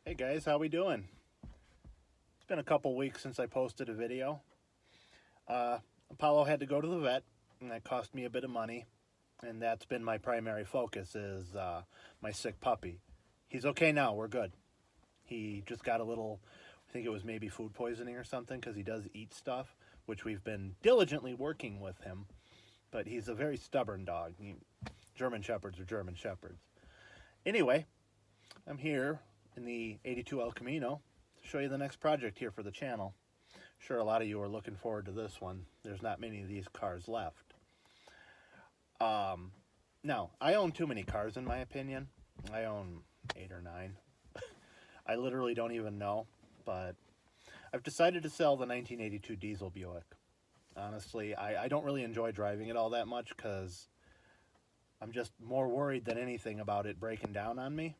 Hey guys, how we doing? It's been a couple weeks since I posted a video. Apollo had to go to the vet, and that cost me a bit of money, and that's been my primary focus is my sick puppy. He's okay now, we're good. He just got a little, I think it was maybe food poisoning or something, because he does eat stuff, which we've been diligently working with him, but he's a very stubborn dog. German Shepherds are German Shepherds. Anyway, I'm here in the 82 ElCamino to show you the next project here for the channel. Sure, a lot of you are looking forward to this one. There's not many of these cars left. Now, I own too many cars in my opinion. I own 8 or 9. I literally don't even know, but I've decided to sell the 1982 diesel Buick. Honestly, I don't really enjoy driving it all that much because I'm just more worried than anything about it breaking down on me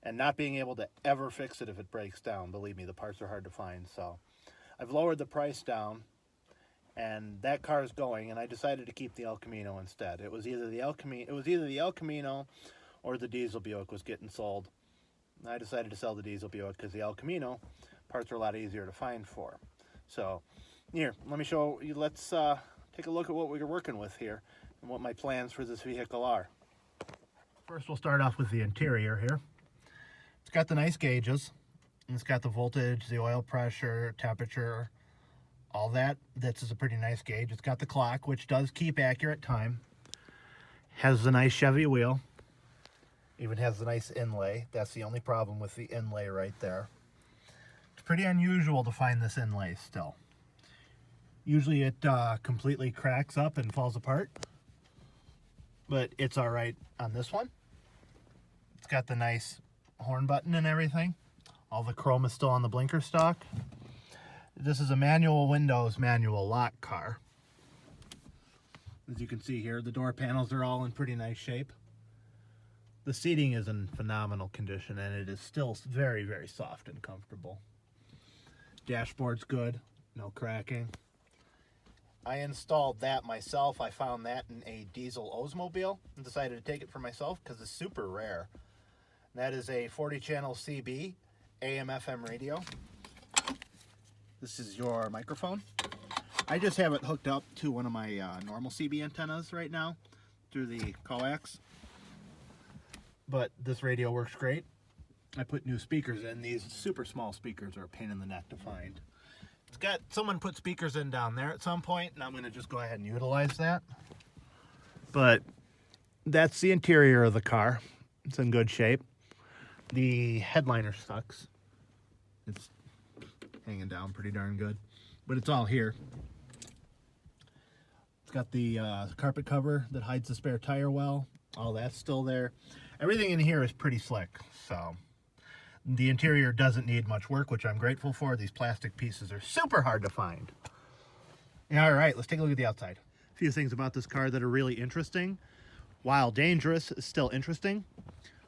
and not being able to ever fix it if it breaks down. Believe me, the parts are hard to find. So I've lowered the price down, and that car is going, and I decided to keep the ElCamino instead. It was either the ElCamino or the diesel Buick was getting sold. And I decided to sell the diesel Buick because the ElCamino parts are a lot easier to find for. So here, let me show you. Let's take a look at what we're working with here and what my plans for this vehicle are. First, we'll start off with the interior here. It's got the nice gauges, and it's got the voltage, the oil pressure, temperature, all that. This is a pretty nice gauge. It's got the clock, which does keep accurate time. Has the nice Chevy wheel. Even has the nice inlay. That's the only problem with the inlay right there. It's pretty unusual to find this inlay still. Usually it completely cracks up and falls apart, but it's all right on this one. It's got the nice horn button and everything. All the chrome is still on the blinker stock. This is a manual windows, manual lock car. As you can see here, the door panels are all in pretty nice shape. The seating is in phenomenal condition, and it is still very, very soft and comfortable. Dashboard's good, no cracking. I installed that myself. I found that in a diesel Oldsmobile and decided to take it for myself because it's super rare. That is a 40-channel CB AM/FM radio. This is your microphone. I just have it hooked up to one of my normal CB antennas right now through the coax. But this radio works great. I put new speakers in. These super small speakers are a pain in the neck to find. It's got, someone put speakers in down there at some point, and I'm going to just go ahead and utilize that. But that's the interior of the car. It's in good shape. The headliner sucks. It's hanging down pretty darn good, but it's all here. It's got the carpet cover that hides the spare tire well. All that's still there. Everything in here is pretty slick, so the interior doesn't need much work, which I'm grateful for. These plastic pieces are super hard to find. All right, let's take a look at the outside. A few things about this car that are really interesting. While dangerous, it's still interesting.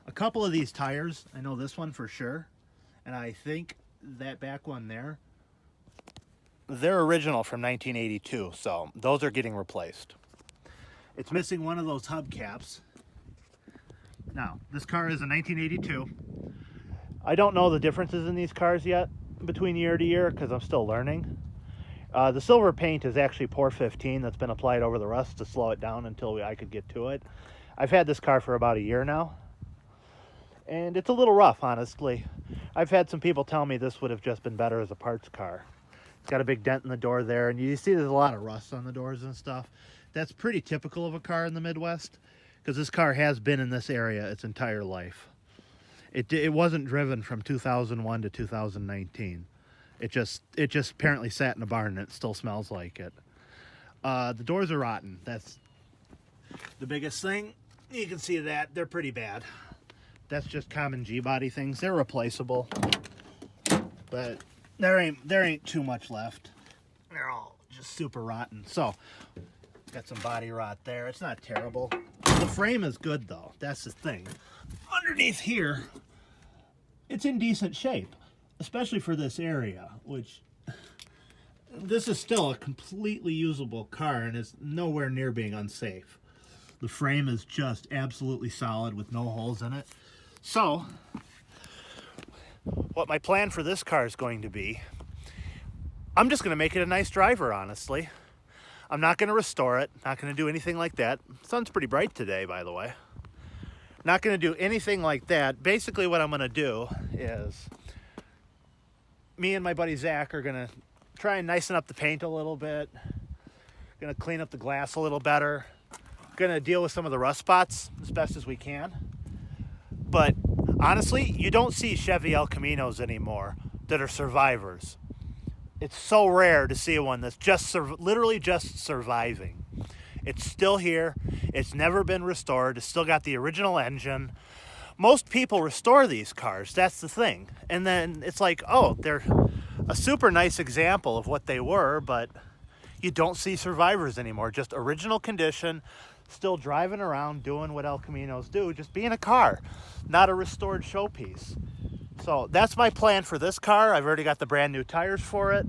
A couple of these tires, I know this one for sure, and I think that back one there, they're original from 1982, so those are getting replaced. It's missing one of those hubcaps. Now, this car is a 1982. I don't know the differences in these cars yet between year to year because I'm still learning. The silver paint is actually Pour 15 that's been applied over the rust to slow it down until I could get to it. I've had this car for about a year now, and it's a little rough, honestly. I've had some people tell me this would have just been better as a parts car. It's got a big dent in the door there, and you see there's a lot of rust on the doors and stuff. That's pretty typical of a car in the Midwest, because this car has been in this area its entire life. It wasn't driven from 2001 to 2019. It just apparently sat in a barn and it still smells like it. The doors are rotten. That's the biggest thing. You can see that they're pretty bad. That's just common G-body things. They're replaceable, but there ain't too much left. They're all just super rotten. So got some body rot there. It's not terrible. The frame is good though. That's the thing. Underneath here, it's in decent shape, especially for this area, which this is still a completely usable car and is nowhere near being unsafe. The frame is just absolutely solid with no holes in it. So what my plan for this car is going to be, I'm just going to make it a nice driver, honestly. I'm not going to restore it, not going to do anything like that. The sun's pretty bright today, by the way. Not going to do anything like that. Basically what I'm going to do is me and my buddy Zach are going to try and nicen up the paint a little bit. Going to clean up the glass a little better. Going to deal with some of the rust spots as best as we can. But honestly, you don't see Chevy ElCaminos anymore that are survivors. It's so rare to see one that's just literally just surviving. It's still here. It's never been restored. It's still got the original engine. Most people restore these cars. That's the thing. And then it's like, oh, they're a super nice example of what they were, but you don't see survivors anymore. Just original condition, still driving around, doing what ElCaminos do, just being a car, not a restored showpiece. So that's my plan for this car. I've already got the brand new tires for it.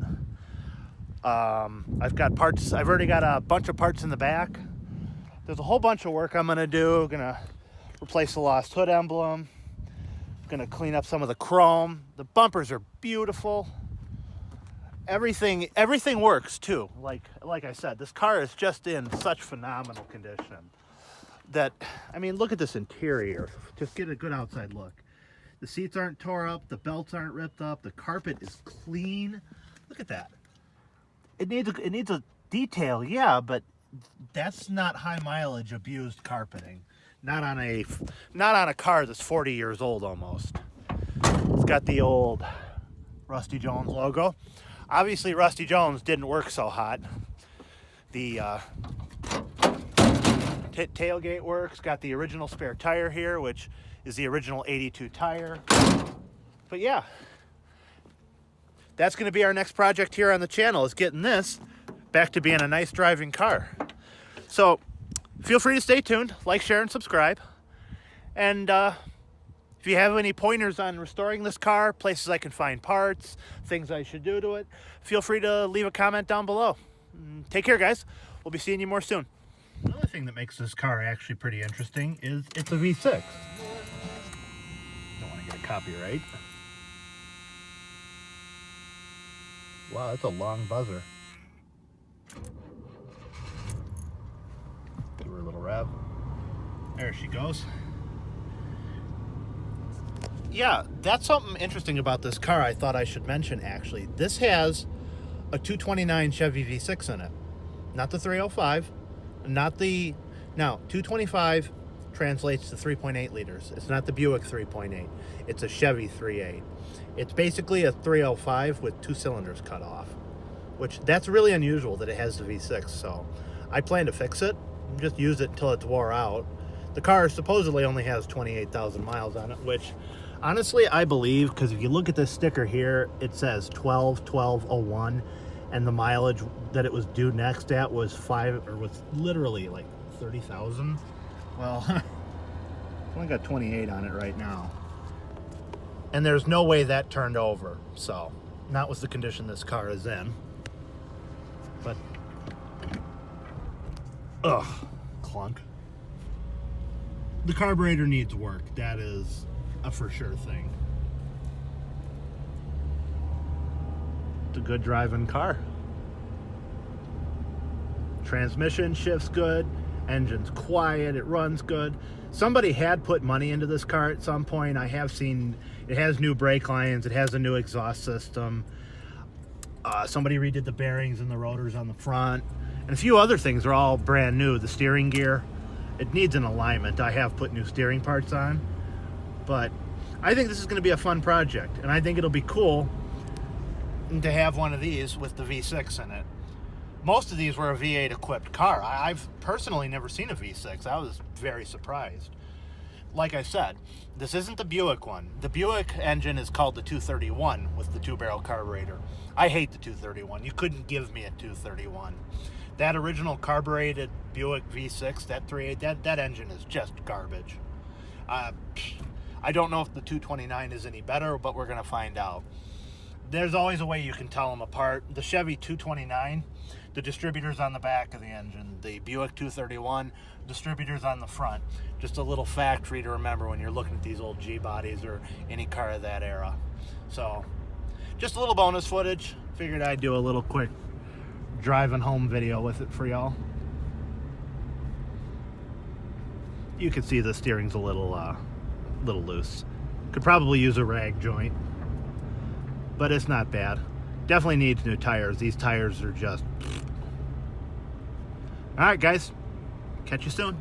I've got parts. I've already got a bunch of parts in the back. There's a whole bunch of work I'm gonna do. Gonna replace the lost hood emblem. Gonna clean up some of the chrome. The bumpers are beautiful. Everything works too. Like I said, this car is just in such phenomenal condition that, I mean, look at this interior. Just get a good outside look. The seats aren't tore up. The belts aren't ripped up. The carpet is clean. Look at that. It needs a detail, yeah, but that's not high mileage abused carpeting. Not on a car that's 40 years old almost. It's got the old Rusty Jones logo. Obviously, Rusty Jones didn't work so hot. The tailgate works. Got the original spare tire here, which is the original 82 tire. But yeah, that's going to be our next project here on the channel, is getting this back to being a nice driving car. So feel free to stay tuned, like, share, and subscribe. And if you have any pointers on restoring this car, places I can find parts, things I should do to it, feel free to leave a comment down below. Take care, guys. We'll be seeing you more soon. Another thing that makes this car actually pretty interesting is it's a V6. Don't want to get a copyright. Wow, that's a long buzzer. Give her a little rev. There she goes. Yeah, that's something interesting about this car I thought I should mention, actually. This has a 229 Chevy V6 in it. Not the 305. Not the... Now, 225 translates to 3.8 liters. It's not the Buick 3.8. It's a Chevy 3.8. It's basically a 305 with 2 cylinders cut off, which that's really unusual that it has the V6. So I plan to fix it, just use it until it's wore out. The car supposedly only has 28,000 miles on it, which honestly I believe, because if you look at this sticker here, it says 12/12/01, and the mileage that it was due next at was literally like 30,000. Well, it's only got 28 on it right now. And there's no way that turned over. So, that was the condition this car is in. But, ugh, clunk. The carburetor needs work. That is a for sure thing. It's a good driving car. Transmission shifts good. Engine's quiet. It runs good. Somebody had put money into this car at some point. I have seen it has new brake lines. It has a new exhaust system. Somebody redid the bearings and the rotors on the front. And a few other things are all brand new. The steering gear, it needs an alignment. I have put new steering parts on. But I think this is going to be a fun project. And I think it'll be cool to have one of these with the V6 in it. Most of these were a V8 equipped car. I've personally never seen a V6. I was very surprised. Like I said, this isn't the Buick one. The Buick engine is called the 231 with the 2-barrel carburetor. I hate the 231. You couldn't give me a 231. That original carbureted Buick V6, that 3.8, that engine is just garbage. I don't know if the 229 is any better, but we're going to find out. There's always a way you can tell them apart. The Chevy 229, the distributors on the back of the engine. The Buick 231, distributors on the front. Just a little fact for you to remember when you're looking at these old G-bodies or any car of that era. So, just a little bonus footage. Figured I'd do a little quick driving home video with it for y'all. You can see the steering's a little loose. Could probably use a rag joint, but it's not bad. Definitely needs new tires. These tires are just... All right, guys. Catch you soon.